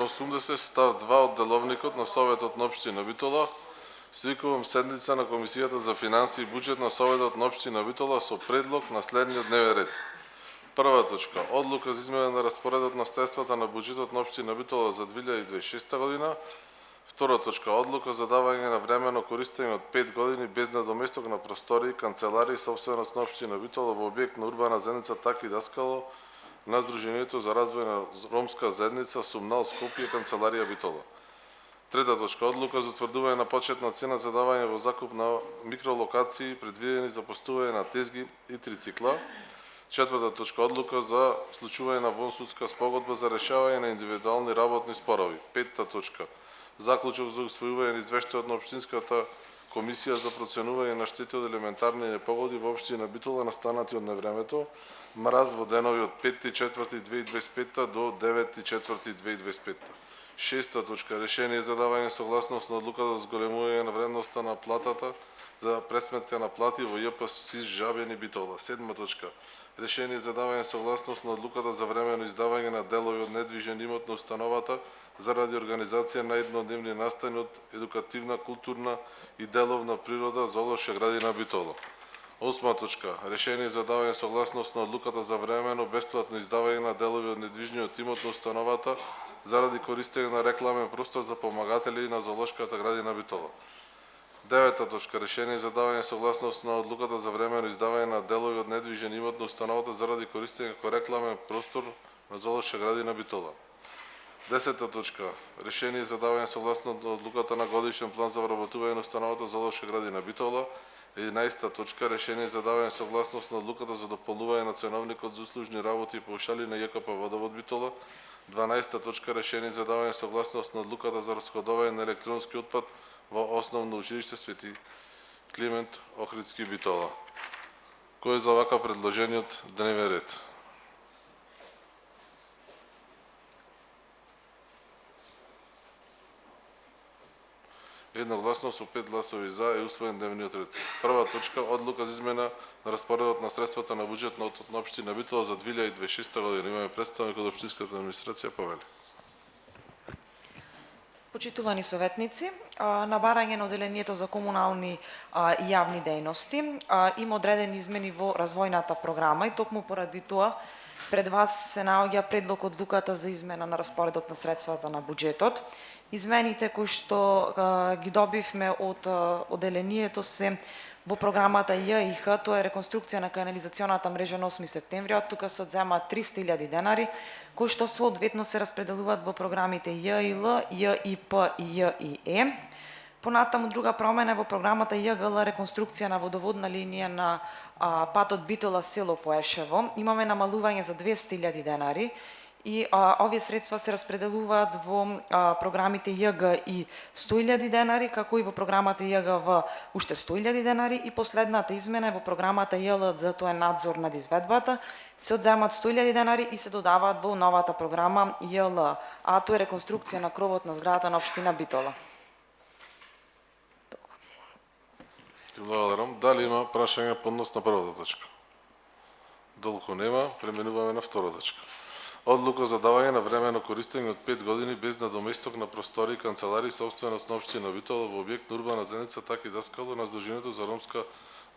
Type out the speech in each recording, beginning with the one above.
80 став 2 од деловникот на Советот на општина Битола, свикувам седница на Комисијата за финансии и буџет на Советот на општина Битола со предлог на следниот дневен ред. Прва точка, одлука за измена на распоредот на средствата на буџетот на општина Битола за 2026 година. Втора точка, одлука за давање на времено користење од 5 години без надоместок на простори, канцеларии, собственост на општина Битола во објект на урбана заедница Таки Даскало на Сдруженијето за развој на ромска заедница Сумнал Скопје, канцеларија Битола. Трета точка, одлука за утврдување на почетна цена за давање во закуп на микролокации предвидени за постување на тезги и трицикла. Четврта точка, одлука за случување на вонсудска спогодба за решавање на индивидуални работни спорови. Петта точка, заклучок за усвојување на извештајот на Општинската комисија за проценување на штети од елементарни непогоди во општина Битола настанати од невремето, мраз во денови од 5.4.2025 до 9.4.2025. Шеста точка, решение за давање согласност на одлуката за зголемување на вредноста на платата за пресметка на плати во ЈП СИС Жабени Битола. Седма точка, решение за давање согласност на одлуката за времено издавање на делови од недвижен имот на установата заради организација на еднодневни настани од едукативна, културна и деловна природа Зоолошка градина Битола. Осма точка, решение за давање согласност на одлуката за времено бесплатно издавање на делови од недвижниот имот на установата заради користење на рекламен простор за помагатели на Зоолошката градина Битола. Девета точка, решение за давање согласност на одлуката за времено издавање на делови од недвижен имот на установата заради користење како рекламен простор на Зоолошка градина Битола. Десета точка, решение за давање согласност на одлуката на годишен план за вработување на установата Зоолошка градина Битола. 11 точка, решение за давање согласност на одлуката за дополнување на ценовникот за услужни работи и паушали на ЈКП Водовод Битола. 12 точка, решение за давање согласност на одлуката за расходување на електронски отпад во Основно училиште Свети Климент Охридски Битола. Кој е за вака предложениот дневен ред? Едногласно со 5 гласови за е усвоен дневниот ред. Прва точка, одлука за измена на распоредот на средствата на буџетот на општина Битола за 2026 година. Имаме представник од општинската администрација, повели. Почитувани советници, на барање на Оделението за комунални и јавни дејности има одредени измени во развојната програма и токму поради тоа пред вас се наоѓа предлог одлуката за измена на распоредот на средствата на буџетот. Измените кои што ги добивме од Оделението се во програмата ЈИХ, тоа е реконструкција на канализационата мрежа на 8 септември, од тука се одземаат 300.000 денари, кои што соодветно се распределуваат во програмите ЈИЛ, ЈИП и ЈИЕ. Понатаму друга промена во програмата ЈГЛ, реконструкција на водоводна линија на патот Битола село Поешево. Имаме намалување за 200.000 денари и овие средства се распределуваат во програмите ЈГ и 100.000 денари, како и во програмата ЈГВ уште 100.000 денари и последната измена е во програмата ЈЛД, тоа е надзор над изведбата, се одземат 100.000 денари и се додаваат во новата програма ЈЛ, а тоа е реконструкција на кровот на зградата на општина Битола. Благодарам. Дали има прашање по однос на првата точка? Долку нема, преминуваме на втора точка. Одлука за давање на времено користење од 5 години без надоместок на простори, канцеларии, собственост на општина Битола во објект на урбана заедница Таки Даскало на Сдруженијето за ромска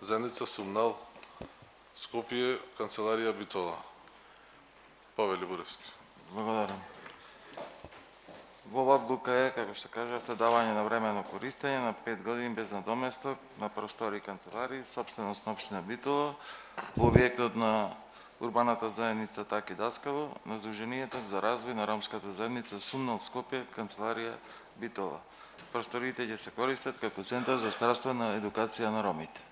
заедница Сумнал Скопје, канцеларија Битола. Повели Буревски. Благодарам. Во ова одлука е, како што кажавте, давање на времено користење на 5 години без надоместок на простори и канцеларии, собственост на општина Битола во објектот на урбаната заедница Таки Даскало на Сдруженијето за развој на ромската заедница Сумнал Скопје, канцеларија Битола. Просториите ќе се користат како центар за здравствена едукација на ромите.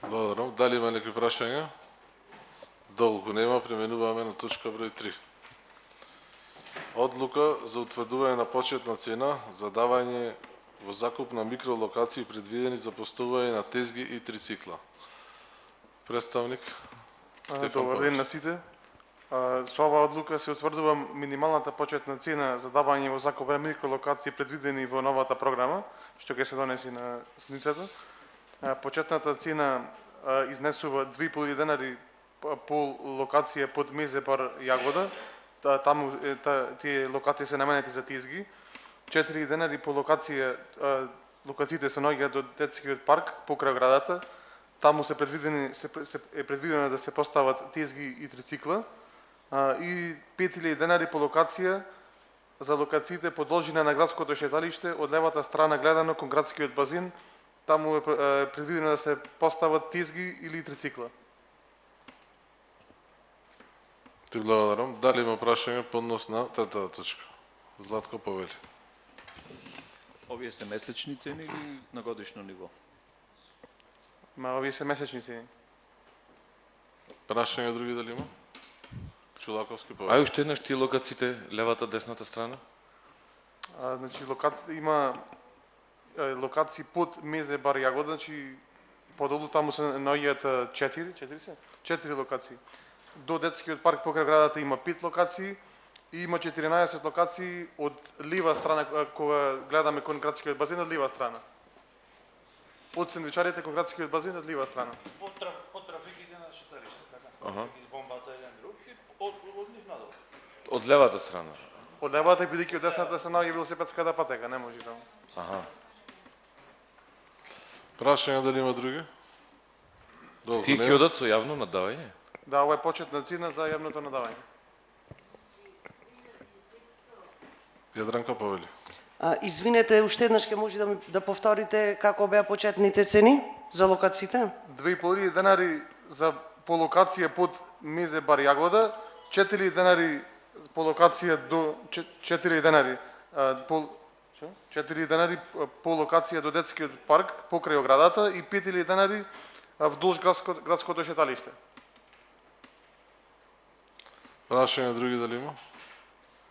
Благодарам. Дали има некои прашања? Долку нема, преминуваме на точка број 3. Одлука за утврдување на почетна цена за давање во закуп на микролокации предвидени за постување на тезги и трицикла. Представник Стефан. Добар ден на сите. Со оваа одлука се утврдува минималната почетна цена за давање во закуп на микролокации предвидени во новата програма, што ќе се донеси на седницата. Почетната цена изнесува 2.500 денари по локација под Мезебар Јагода, таму тие локации се наменети за тизги. 4 денари по локација, локациите се наоѓаат до детскиот парк покрај градата. Таму е предвидено да се постават тизги и трицикла. И 5000 денари по локација за локациите по должина на градското шеталиште од левата страна гледано кон градскиот базин. Таму е предвидено да се постават тизги или трицикла. Ти благодарам. Дали има прашање по однос на третата точка? Златко повели. Овие се месечни цени или на годишно ниво? Овие се месечни цени. Прашање други дали има? Чулаковски повели. Ај уште еднаш тие локациите, левата, десната страна? Значи има локации под Мезе бар Јагода, значи подолу таму се наоѓаат 4 локации. До детскиот парк покрај градата има 5 локации и има 14 локации од лива страна кога гледаме кон градскиот базин од лива страна. Од сендвичарите кон градскиот базин од лива страна. По трафиките на шеталиште, така. Аха. Бомбата еден друг и од нив надолу. Од левата страна? Од левата бидејќи од десната се наоѓа велосипедската патека, не може таму. Аха. Прашање дали има други? Долго Тие не ќе одат со јавно надавање? Да, ова е почетна цена за јавното надавање. Јадранка повели. Извинете, уште еднаш ќе може да повторите како беа почетните цени за локациите? 2.500 денари за по локација под Мезе бар Јагода, 4 денари по локација до 4 денари по 4 денари по локација до детскиот парк покрај оградата и 5000 денари вдолж градското шеталиште. Прашање други дали има?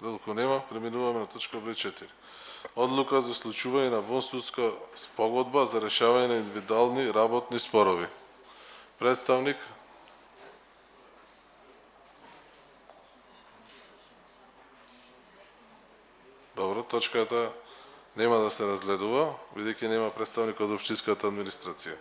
Доколку нема, преминуваме на точка број 4. Одлука за случување на вонсудска спогодба за решавање на индивидуални работни спорови. Представник. Добро, точката нема да се разгледува, бидејќи нема представник од општинската администрација.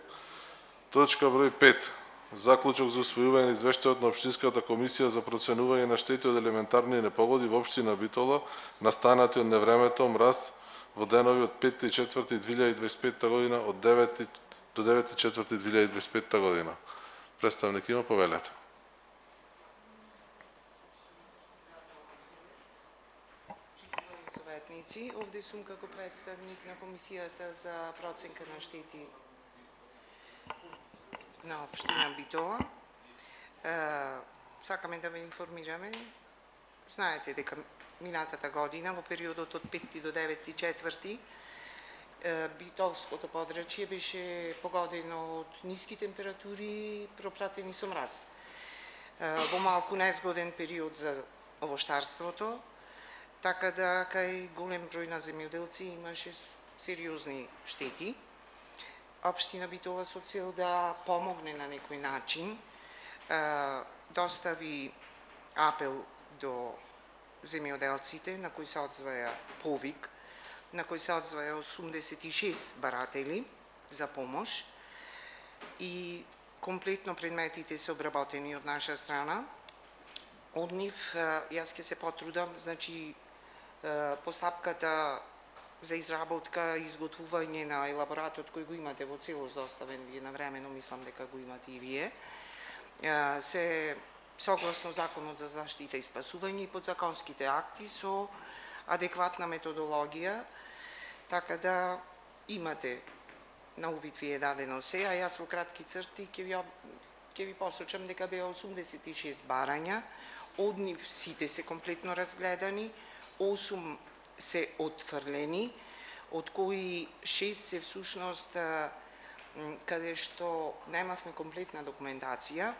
Точка број 5. Заклучок за усвојување на извештајот на Општинската комисија за проценување на штети од елементарни непогоди во општина Битола настанати од невремето, мраз во денови од 5.4.2025 година од 9 до 9.4.2025 година. Представник има, повелете. Советници, овде сум како представник на Комисијата за проценка на штети на општина Битола. Сакаме да ве информираме. Знаете дека минатата година, во периодот од 5 до 9.4, Битолското подрачје беше погодено од ниски температури пропратени со мраз. Во малку незгоден период за овоштарството, така да кај голем број на земјоделци имаше сериозни штети. Општина Битола со цел да помогне на некој начин, достави апел до земјоделците на кој се одзваја повик, на кој се одзваја 86 баратели за помош и комплетно предметите се обработени од наша страна. Од нив јас ќе се потрудам, значи постапката за изработка и изготвување на елаборатот кој го имате во целост доставен вие навремено, мислам дека го имате и вие, се согласно Законот за заштита и спасување и подзаконските акти со адекватна методологија, така да имате на увид ви е дадено се, а јас во кратки црти ќе ви посочам дека беа 86 барања, од нив сите се комплетно разгледани, 8 се отфрлени, од кои 6 се всушност каде што немавме комплетна документација,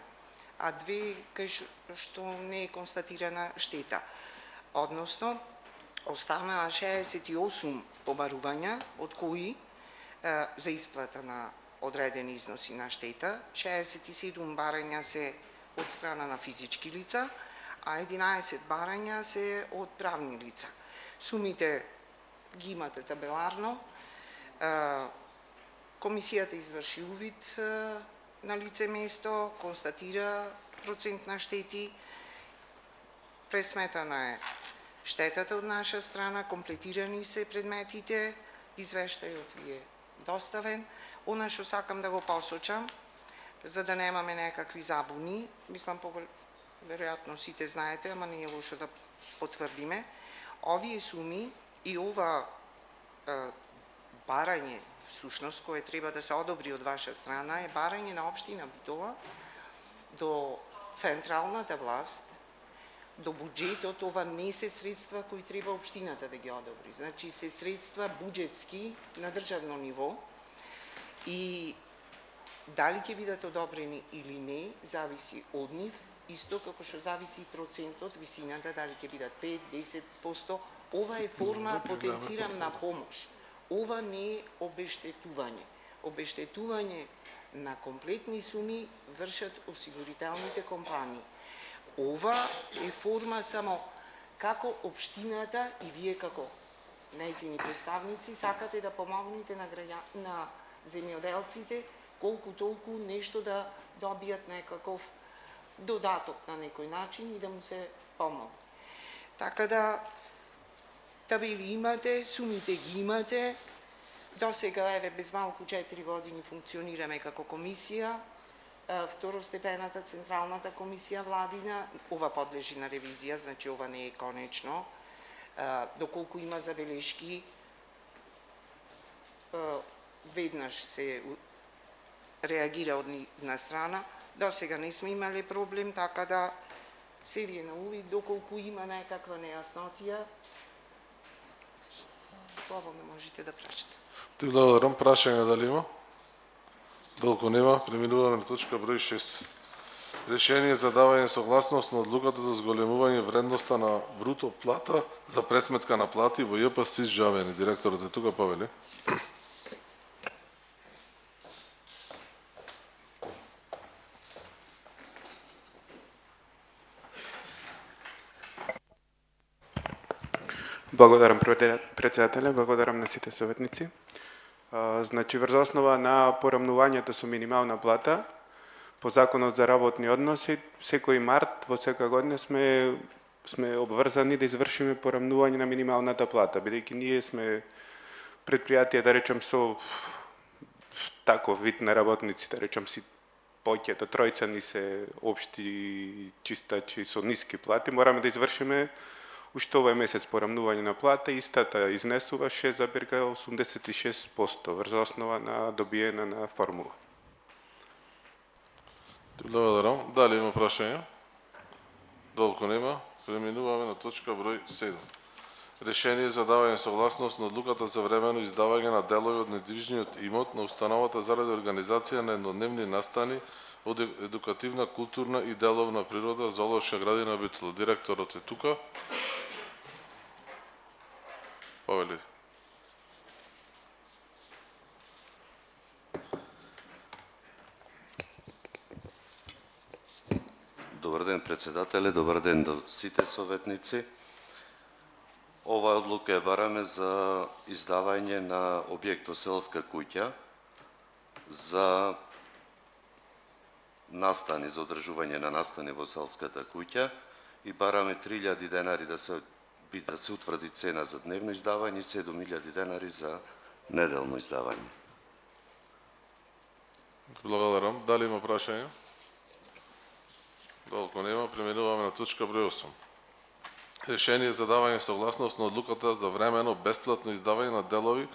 а 2 кај што не е констатирана штета. Односно, останаа 68 побарувања, од кои за исплата на одредени износи на штета, 67 барања се од страна на физички лица, а 11 барања се од правни лица. Сумите ги имате табеларно. Комисијата изврши увид на лице место, констатира процент на штети Пресметана е штетата од наша страна, комплетирани се предметите, извештајот ви е доставен. Она што сакам да го посочам, за да немаме некакви забуни, мислам, веројатно сите знаете, ама не е лошо да потврдиме, овие суми и ова барање, всушност, кое треба да се одобри од ваша страна, е барање на општина Битола до централната власт, до буџетот. Ова не се средства кои треба општината да ги одобри. Значи, се средства буџетски на државно ниво и дали ќе бидат одобрени или не, зависи од нив, исто како што зависи процентот, висината, дали ќе бидат 5-10%. Ова е форма, потенцирам, на помош. Ова не е обештетување. Обештетување на комплетни суми вршат осигурителните компании. Ова е форма само како општината и вие како нејзини представници сакате да помогнете на земјоделците колку толку нешто да добијат некаков додаток на некој начин и да му се помогне. Така да табели имате, сумите ги имате. До сега, еве, без малку 4 години функционираме како комисија. Второстепената Централната комисија владина, ова подлежи на ревизија, значи ова не е конечно. Доколку има забелешки, веднаш се реагира од нивна страна. До сега не сме имале проблем, така да се ви е на увид, доколку има некаква нејаснотија, слободно можете да прашате. Ти благодарам. Прашање дали има? Долку нема, преминуваме на точка број 6. Решение за давање согласност на одлуката за зголемување вредноста на бруто плата за пресметка на плати во ЈП СИС Жавени. Директорот е тука, повели. Благодарам председателе, благодарам на сите советници. Значи, врз основа на порамнувањето со минимална плата, по Законот за работни односи, секој март во секоја година сме обврзани да извршиме порамнување на минималната плата, бидејќи ние сме предпријатие, да речем, со таков вид на работници, да речем си поќето, тројца ни се општи чистачи со ниски плати, мораме да извршиме уште овој месец порамнување на плата, истата изнесува 6,86% врз основа на добиена на формула. Благодарам. Дали има прашање? Долку нема, преминуваме на точка број 7. Решение за давање согласност на одлуката за времено издавање на делови од недвижниот имот на установата заради организација на еднодневни настани од едукативна, културна и деловна природа Зоолошка градина Битола. Директорот е тука. Повели. Добар ден, председателе, добар ден до сите советници. Оваа одлука ја бараме за издавање на објектот селска куќа за настани, за одржување на настани во селската куќа и бараме 3000 денари да се утврди цена за дневно издавање и 7000 денари за неделно издавање. Благодарам. Дали има прашање? Долку нема, преминуваме на точка број 8. Решение за давање согласност на одлуката за времено бесплатно издавање на делови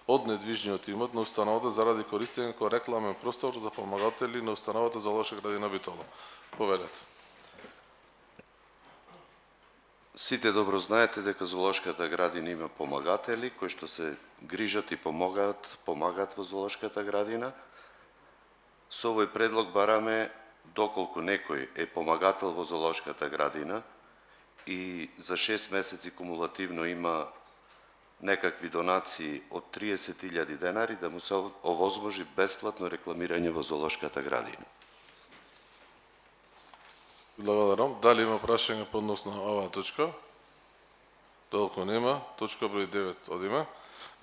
од недвижниот имот на установата заради користење како рекламен простор за помагатели на установата Зоолошка градина Битола. Повелете. Сите добро знаете дека Зоолошката градина има помагатели кои што се грижат и помагаат во Зоолошката градина. Со овој предлог бараме, доколку некој е помагател во Зоолошката градина и за 6 месеци кумулативно има некакви донации од 30.000 денари, да му се овозможи бесплатно рекламирање во Зоолошката градина. Благодарам. Дали има прашање по однос на оваа точка? Долку нема. Точка број 9 одиме.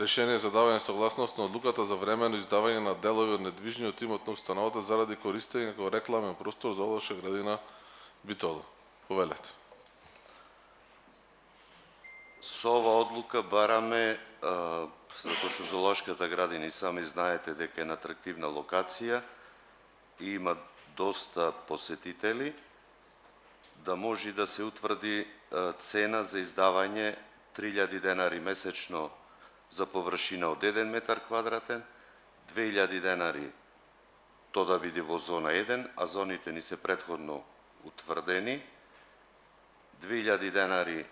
Решение за давање согласност на одлуката за времено издавање на делови од недвижниот имот на установата заради користење како рекламен простор Зоолошка градина Битола. Повелете. Со ова одлука бараме, затоа што зоолошката градина и сами знаете дека е на атрактивна локација и има доста посетители, да може да се утврди цена за издавање 3000 денари месечно за површина од 1 метар квадратен, 2000 денари тоа да биде во зона 1, а зоните ни се претходно утврдени, 2000 денари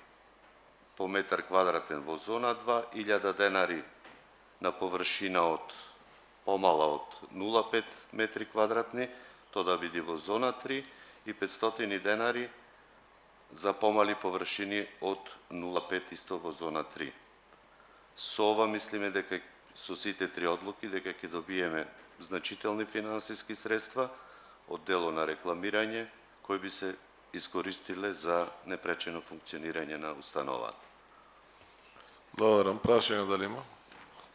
по метар квадратен во зона 2, 1000 денари на површина од помала од 0,5 метри квадратни, тоа да биде во зона 3 и 500 денари за помали површини од 0,5 исто во зона 3. Со ова мислиме дека со сите три одлуки дека ќе добиеме значителни финансиски средства од дело на рекламирање кои би се искористиле за непречено функционирање на установата. Благодарам. Прашање дали има?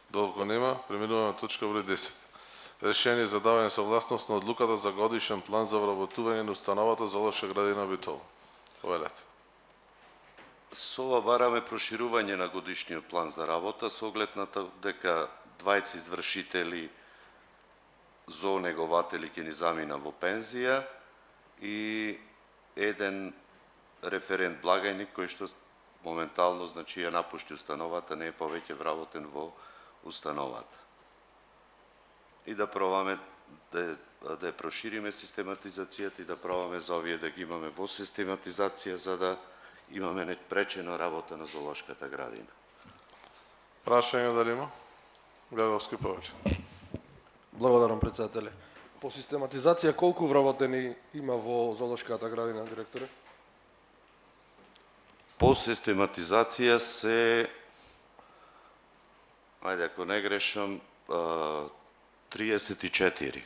Доколку нема, преминуваме на точка број 10. Решение за давање согласност на одлуката за годишен план за вработување на установата зоолошка градина Битол. Повелете. Со ова бараме проширување на годишниот план за работа со оглед на дека 20 извршители зоонегователи ќе ни замина во пензија и еден референт благајник кој што моментално значи ја напушти установата, не е повеќе вработен во установата. И да пробаме да ја прошириме систематизацијата и да пробаме за овие да ги имаме во систематизација за да имаме непречена работа на зоолошката градина. Прашање дали има? Гаговски повеќе. Благодарам, председателе. По систематизација, колку вработени има во зоолошката градина, директоре? По систематизација се, ајде ако не грешам, 34.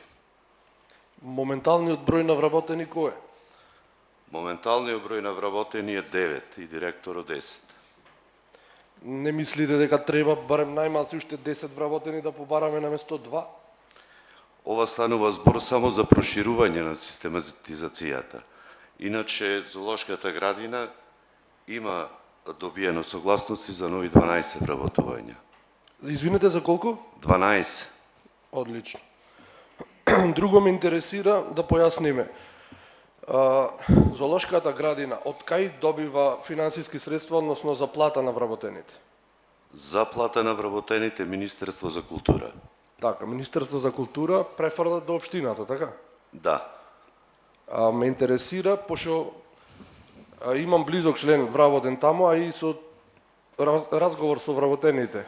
Моменталниот број на вработени кој е? Моменталниот број на вработени е 9 и директорот 10. Не мислите дека треба барем најмалци уште 10 вработени да побараме на место 2? Ова станува збор само за проширување на систематизацијата. Иначе зоолошката градина има добиено согласности за нови 12 вработувања. Извинете, за колку? 12. Одлично. Друго ме интересира да појасниме. Зоолошката градина од кај добива финансиски средства, односно заплата на вработените? Заплата на вработените Министерство за култура. Така, Министерство за култура префрла до општината, така? Да. Ме интересира, пошто имам близок член вработен таму, а и со разговор со вработените.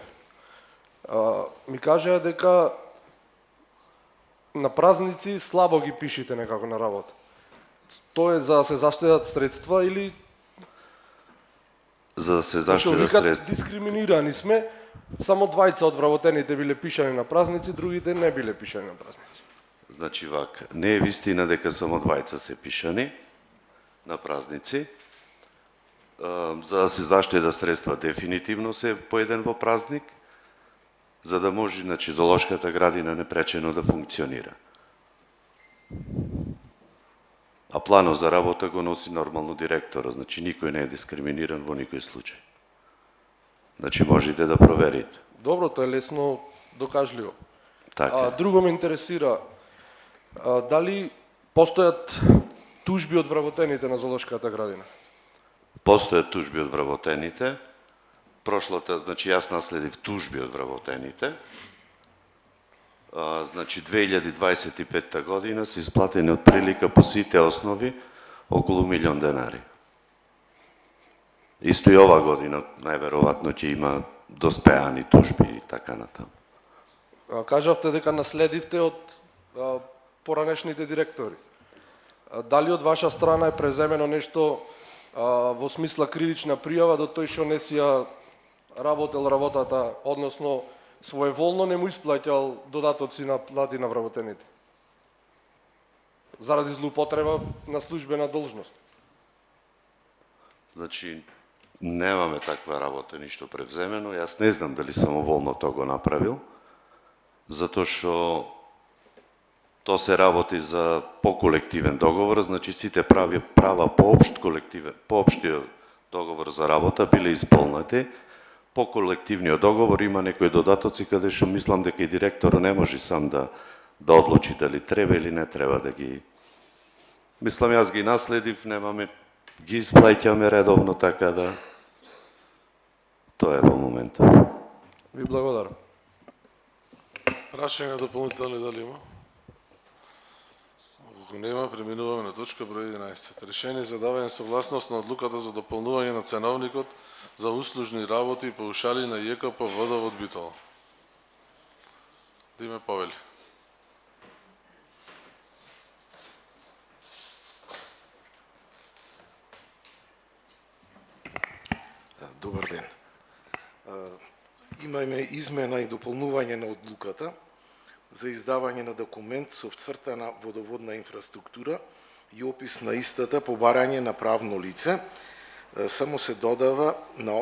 Ми кажаа дека на празници слабо ги пишите некако на работа. Тоа е за да се заштедат средства или за да се заштедат средства? Дискриминирани сме, само двајца од вработените биле пишани на празници, другите не биле пишани на празници. Значи вака, не е вистина дека само двајца се пишани на празници. За да се заштедат средства дефинитивно се по еден во празник, за да може, значи, зоолошката градина непречено да функционира. А планот за работа го носи нормално директорот, значи никој не е дискриминиран во никој случај. Значи можете да проверите. Добро, тоа е лесно докажливо. Така. Друго ме интересира, дали постојат тужби од вработените на зоолошката градина? Постојат тужби од вработените. Прошлата, значи јас наследив тужби од вработените. Значи 2025 година се исплатени од прилика по сите основи околу 1 милион денари. Исто и ова година најверојатно ќе има доспеани тужби и така натаму. Кажавте дека наследивте од поранешните директори. Дали од ваша страна е преземено нешто во смисла кривична пријава до тој што не си ја работел работата, односно своеволно не му исплаќал додатоци на плати на вработените? Заради злоупотреба на службена должност. Значи, немаме таква работа, ништо превземено. Јас не знам дали самоволно тоа го направил, затоа што тоа се работи за поколективен договор, значи сите права по општиот договор за работа биле исполнети. По колективниот договор има некои додатоци каде што мислам дека и директорот не може сам да одлучи дали треба или не треба да ги... Мислам, јас ги наследив, немаме, ги исплаќаме редовно, така да... Тоа е во моментот. Ви благодарам. Прашања дополнителни дали има? Ако нема, преминуваме на точка број 11. Решение за давање согласност на одлуката за дополнување на ценовникот за услужни работи и паушали на ЈКП Водовод Битола. Диме Повели. Добар ден. Имаме измена и дополнување на одлуката за издавање на документ со вцртана водоводна инфраструктура и опис на истата по барање на правно лице. Само се додава на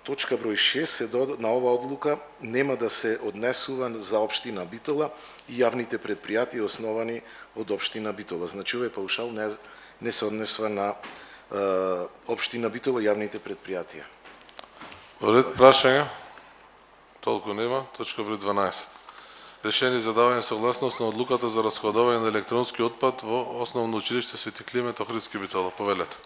точка број 6 на ова одлука нема да се однесува за општина Битола и јавните предпријатија основани од општина Битола. Значи овој паушал не се однесува на општина Битола и јавните предпријатија. Ред прашања? Толку нема. Точка број 12. Решение за давање согласност на одлуката за расходување на електронски отпад во Основно училиште Свети Климент Охридски Битола. Повелете.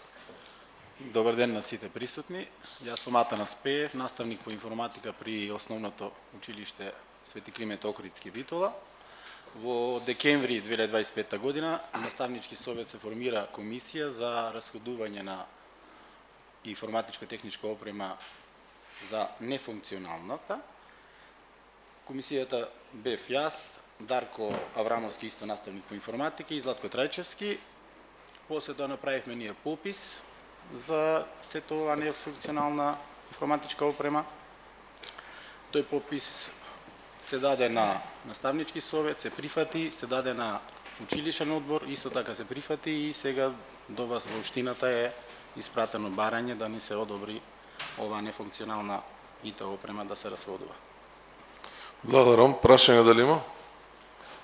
Добар ден на сите присутни. Јас сум Атанас Пеев, наставник по информатика при Основното училиште Свети Климент Охридски Битола. Во декември 2025 година наставнички совет се формира комисија за расходување на информатичко-техничка опрема за нефункционалната. Комисијата бев јас, Дарко Аврамовски, исто наставник по информатика, и Златко Трајчевски. После тоа направивме ние попис за сето ова нефункционална информатичка опрема. Тој попис се даде на наставнички совет, се прифати, се даде на училишен одбор, исто така се прифати и сега до вас во општината е испратено барање да ни се одобри ова нефункционална ИТ опрема да се расходува. Благодарам. Прашање дали има?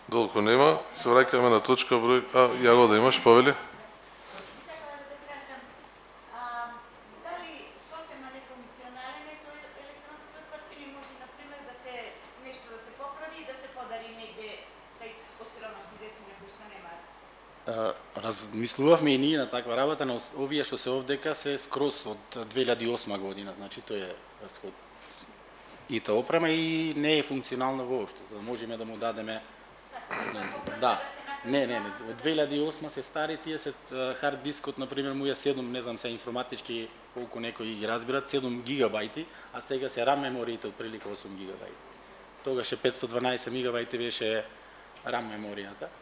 Долку нема. Се враќаме на точка број... Јаго да имаш, Повели? Размислувавме и ние на таква работа, но овие што се овдека се скроз од 2008 година, значи тој е расход. И та опрема и не е функционална воопшто, за да можеме да му дадеме... Да, не, од 2008 се стари, тие се хард дискот, например, му е 7, не знам се информатички, колку некои ги разбират, 7 гигабајти, а сега се RAM мемориите од прилика 8 гигабајти. Тогаш е 512 мегабајти беше RAM меморијата.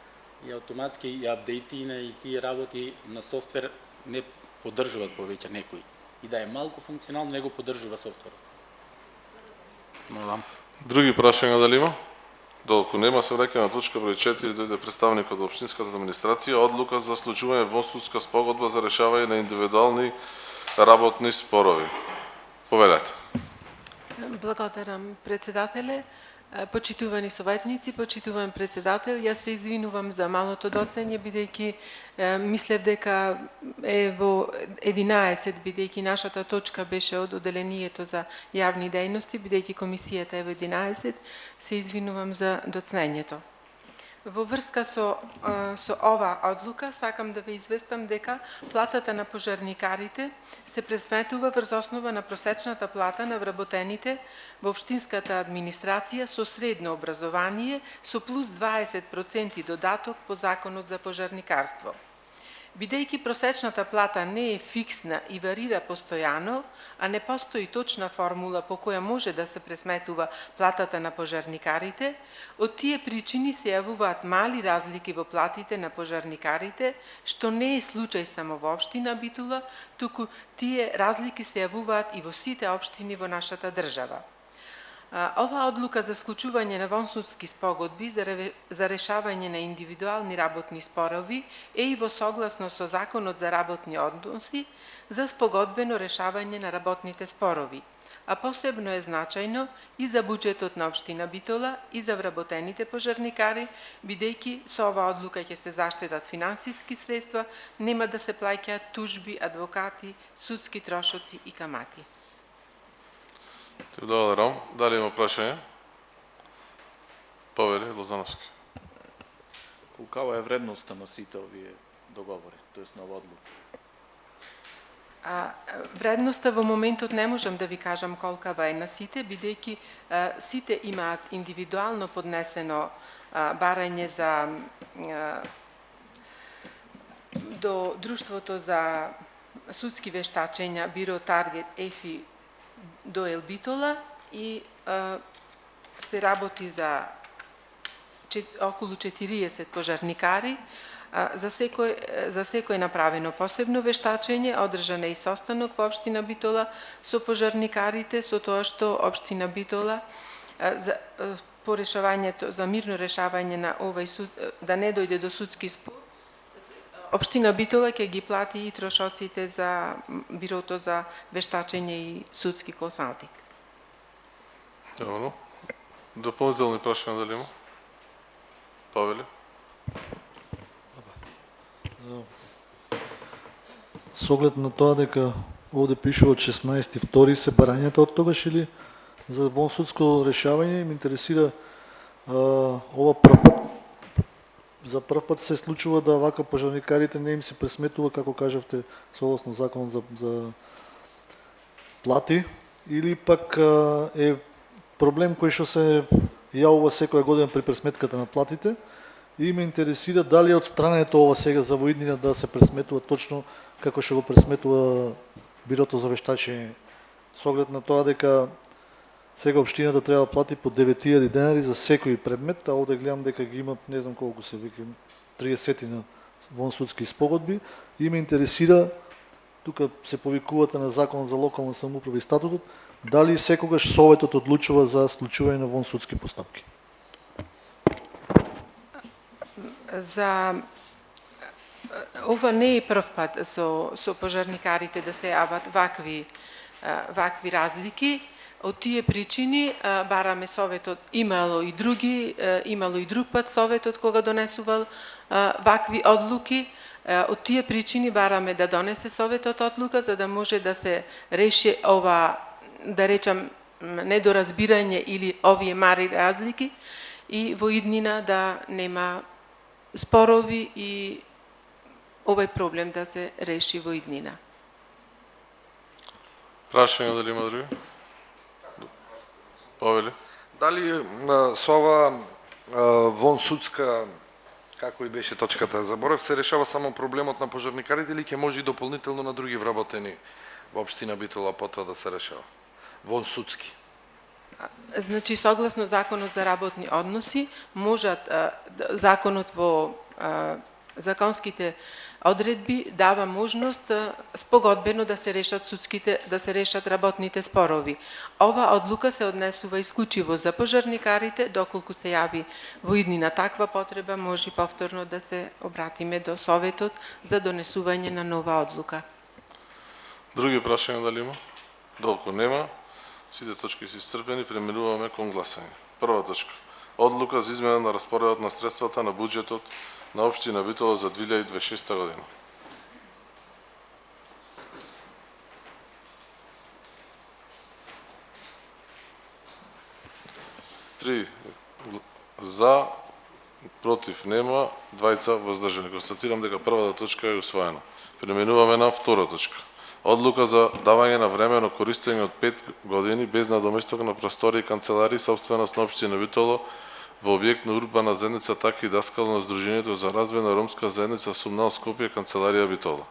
И автоматски и апдејти и тие работи на софтвер не поддржуваат повеќе некои. И да е малку функционално, не го поддржува софтверот. Молам. Други прашања дали има? Долку нема. Се враќа на точка број 4, дојде представникот од општинската администрација, одлука за склучување вонсудска спогодба за решавање на индивидуални работни спорови. Повелете. Благодарам, председателе. Почитувани советници, почитуван председател, јас се извинувам за малото досење, бидејќи мислев дека е во 11, бидејќи нашата точка беше од оделението за јавни дејности, бидејќи комисијата е во 11, се извинувам за доцнењето. Во врска со ова одлука, сакам да ве известам дека платата на пожарникарите се пресметува врз основа на просечната плата на вработените во општинската администрација со средно образование со плюс 20% додаток по Законот за пожарникарство. Бидејќи просечната плата не е фиксна и варира постојано, а не постои точна формула по која може да се пресметува платата на пожарникарите, од тие причини се јавуваат мали разлики во платите на пожарникарите, што не е случај само во општина Битола, туку тие разлики се јавуваат и во сите општини во нашата држава. Ова одлука за склучување на вонсудски спогодби за решавање на индивидуални работни спорови е и во согласно со Законот за работни односи за спогодбено решавање на работните спорови. а посебно е значајно и за буџетот на општина Битола и за вработените пожарникари, бидејќи со оваа одлука ќе се заштедат финансиски средства, нема да се плаќаат тужби, адвокати, судски трошоци и камати. Ти благодарам. Дали има прашање? Повели Лозановски. Колкава е вредноста на сите овие договори, тоест на оваа одлука? Вредноста во моментот не можам да ви кажам колкава е на сите, бидејќи сите имаат индивидуално поднесено барање за до Друштвото за судски вештачења Биро Таргет ЕФИ до Битола и се работи за околу 40 пожарникари. За секој е направено посебно вештачење, одржан е и состанок во општина Битола со пожарникарите, со тоа што општина Битола по решавањето за мирно решавање на овој суд, да не дојде до судски спор, општина Битола ќе ги плати и трошоците за бирото за вештачење и судски консалтинг. Добро. Дополнителни прашања дали има? Павеле? С оглед на тоа дека овде пише од 16.2 се барањата од тогаш или за вонсудско решавање, ми интересира ова за прв пат се случува да вака пожарникарите не им се пресметува, како кажавте, согласно законот за плати, или пак е проблем кој што се јавува секоја година при пресметката на платите, и ме интересира дали од страната ова сега за во иднина да се пресметува точно како што го пресметува Бирото за вештачење, со оглед на тоа дека сега општината треба да плати по 9.000 денари за секој предмет, а овде гледам дека ги има, не знам колку се веќе 30 на вонсудски спогодби, и ме интересира, тука се повикувате на Законот за локална самоуправа и статутот, дали секогаш Советот одлучува за случување на вонсудски постапки? Ова не е прв пат со пожарникарите да се јават вакви разлики. Од тие причини бараме Советот, имало и друг пат Советот кога донесувал вакви одлуки. Од тие причини бараме да донесе Советот одлука за да може да се реши ова, да речам, недоразбирање или овие мари разлики и во иднина да нема спорови и овој проблем да се реши во иднина. Прашање дали има други? Павеле? Дали со ова вонсудска, како и беше точката, заборав, се решава само проблемот на пожарникарите или ќе може и дополнително на други вработени во општина Битола потоа да се решава? Вонсудски. Значи, согласно Законот за работни односи, можат законот во законските одредби дава можност спогодбено да се решат работните спорови. Ова одлука се однесува исклучиво за пожарникарите, доколку се јави во иднина таква потреба, може повторно да се обратиме до Советот за донесување на нова одлука. Други прашања дали има? Долку нема. Сите точки се исцрпени, преминуваме кон гласање. Прва точка. Одлука за измена на распоредот на средствата на буџетот на општина Битола за 2026 година. Три за, против нема, двајца воздржани. Констатирам дека првата точка е усвоена. Преминуваме на втора точка. Одлука за давање на времено користење од 5 години без надоместок на простори и канцелари собственост на општина Битола во објект на урбана заедница така и даскало на Сдруженијето за развој на ромска заедница Сумнал Скопје, канцеларија Битола.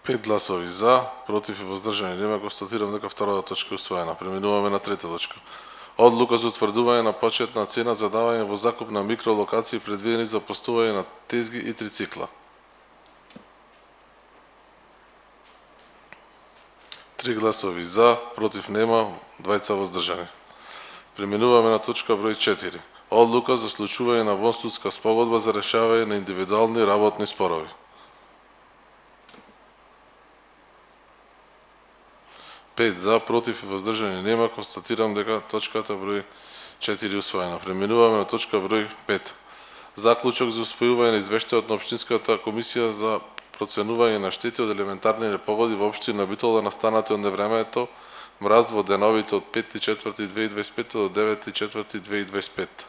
5 гласови за, против и воздржани нема. Констатирам дека втората точка е усвоена. Преминуваме на трета точка. Одлука за утврдување на почетна цена за давање во закуп на микролокации предвидени за постување на тезги и трицикла. 3 гласови за, против нема, двајца воздржани. Преминуваме на точка број 4. Одлука за случување на вонсудска спогодба за решавање на индивидуални работни спорови. 5 за, против и воздржани нема. Констатирам дека точката број 4 усвоена. Преминуваме на точка број 5. Заклучок за усвојување на извештајот на Општинската комисија за проценување на штети од елементарни непогоди во општина Битола настанати од невремето мраз во деновите од 5.4.2025 до 9.4.2025.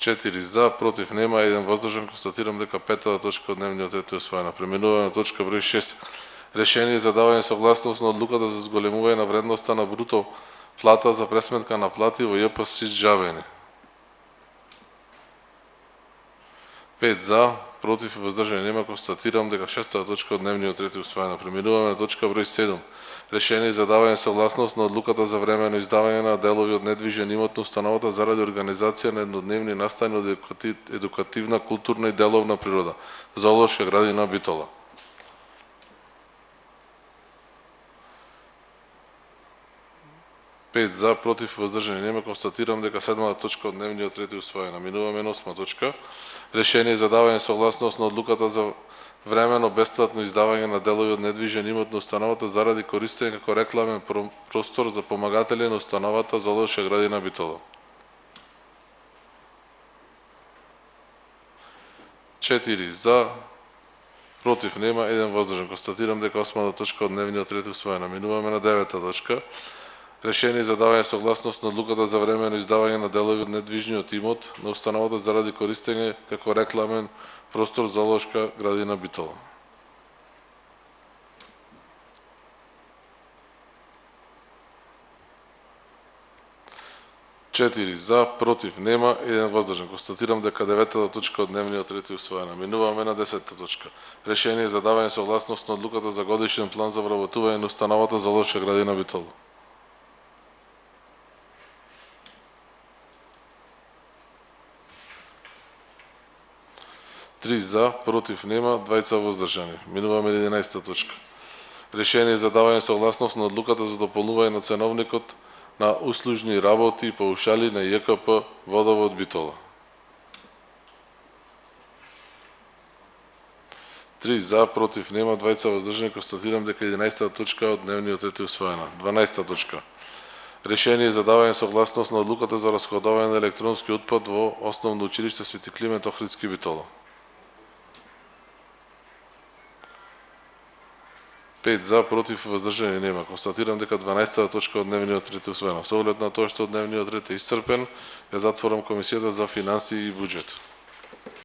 Четири за, против нема, еден воздржан. Констатирам дека петата точка од дневниот ред е усвоена. Преминуваме на точка број 6. Решение за давање согласност на одлуката за зголемување на вредноста на бруто плата за пресметка на плати во ЈП СИС Џабени. 5 за, против и воздржани нема. Констатирам дека шестата точка од дневниот ред е усвоена. Преминуваме на точка број 7. Решение за давање согласност на одлуката за времено издавање на делови од недвижен имот на установата заради организација на еднодневни настани од едукативна, културна и деловна природа. Зоолошка градина Битола. Пет за, против, воздржани нема. Констатирам дека седмата точка од дневниот ред е усвоена. Минуваме на осма точка. Решение за давање согласност на одлуката за времено бесплатно издавање на делови од недвижен имот на установата заради користење како рекламен простор за помагатели на установата Зоолошка градина Битола. 4 за, против нема, еден воздржан. Констатирам дека осмата точка од дневниот ред е усвоена. Минуваме на девета точка. Решение за давање согласност на одлуката за времено издавање на делови од недвижниот имот на установата заради користење како рекламен простор Зоолошка градина Битола. Четири за, против нема, еден воздржан. Констатирам дека деветата точка од дневниот ред е усвоена. Минуваме на 10-та точка. Решение за давање согласност на одлуката за годишен план за вработување на установата Зоолошка градина Битола. 3 за, против нема, 2 воздржани. Минуваме 11-та точка. Решение за давање согласност на одлуката за дополнување на ценовникот на услужни работи и паушали на ЈКП Водовод Битола. 3 за, против нема, 2 воздржани. Констатирам дека 11-та точка од дневниот ред е усвоена. 12-та точка. Решение за давање согласност на одлуката за расходување на електронски отпад во Основно училиште Свети Климент Охридски Битола. 5 за, против, воздржани нема. Констатирам дека 12-та точка од дневниот ред е усвоена. Со оглед на тоа што дневниот ред е исцрпен, ја затворам Комисијата за финансии и буџет.